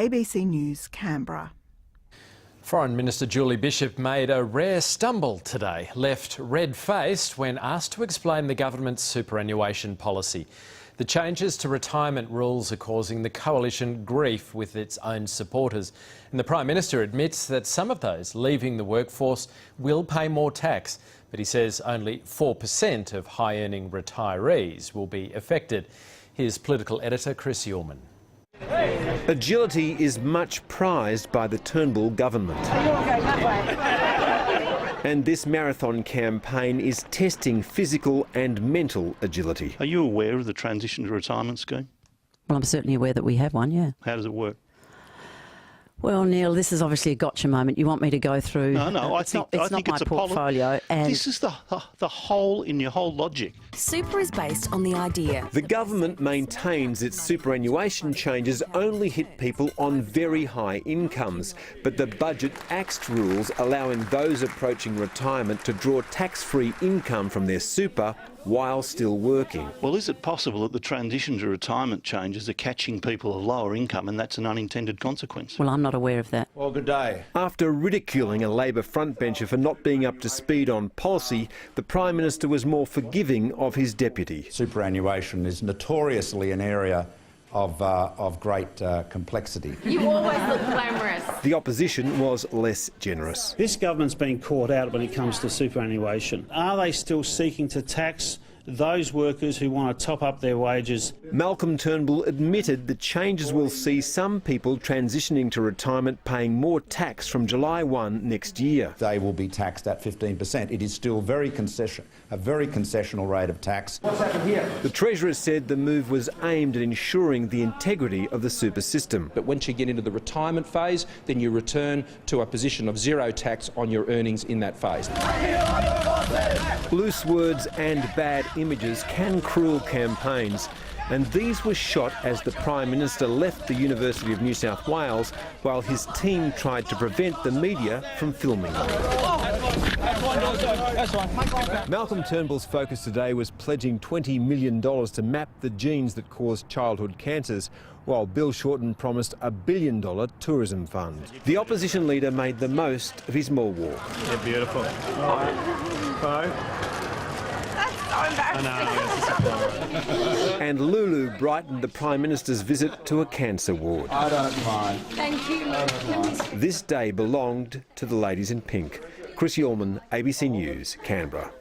ABC News, Canberra. Foreign Minister Julie Bishop made a rare stumble today, left red-faced when asked to explain the government's superannuation policy. The changes to retirement rules are causing the coalition grief with its own supporters, and the Prime Minister admits that some of those leaving the workforce will pay more tax, but he says only 4% of high-earning retirees will be affected. Here's political editor Chris Uhlmann. Agility is much prized by the Turnbull government. And this marathon campaign is testing physical and mental agility. Are you aware of the transition to retirement scheme? Well, I'm certainly aware that we have one, yeah. How does it work? Well, Neil, this is obviously a gotcha moment. You want me to go through... No, I think it's not my portfolio. And this is the hole in your whole logic. Super is based on the idea. The government maintains its superannuation changes only hit people on very high incomes, but the budget axed rules allowing those approaching retirement to draw tax-free income from their super while still working. Well, is it possible that the transition to retirement changes are catching people of lower income and that's an unintended consequence? Well, I'm not aware of that. Well, good day. After ridiculing a Labor frontbencher for not being up to speed on policy, the Prime Minister was more forgiving of his deputy. Superannuation is notoriously an area of great complexity. You always look glamorous. The opposition was less generous. This government's been caught out when it comes to superannuation. Are they still seeking to tax those workers who want to top up their wages? Malcolm Turnbull admitted the changes will see some people transitioning to retirement paying more tax from July 1 next year. They will be taxed at 15%. It is still a very concessional rate of tax. What's happened here? The Treasurer said the move was aimed at ensuring the integrity of the super system. But once you get into the retirement phase, then you return to a position of zero tax on your earnings in that phase. Loose words and bad images can cruel campaigns, and these were shot as the Prime Minister left the University of New South Wales while his team tried to prevent the media from filming. Malcolm Turnbull's focus today was pledging $20 million to map the genes that cause childhood cancers, while Bill Shorten promised a $1 billion tourism fund. The opposition leader made the most of his mall walk. Yeah, beautiful. And Lulu brightened the Prime Minister's visit to a cancer ward. I don't mind. Thank you. This day belonged to the ladies in pink. Chris Uhlmann, ABC News, Canberra.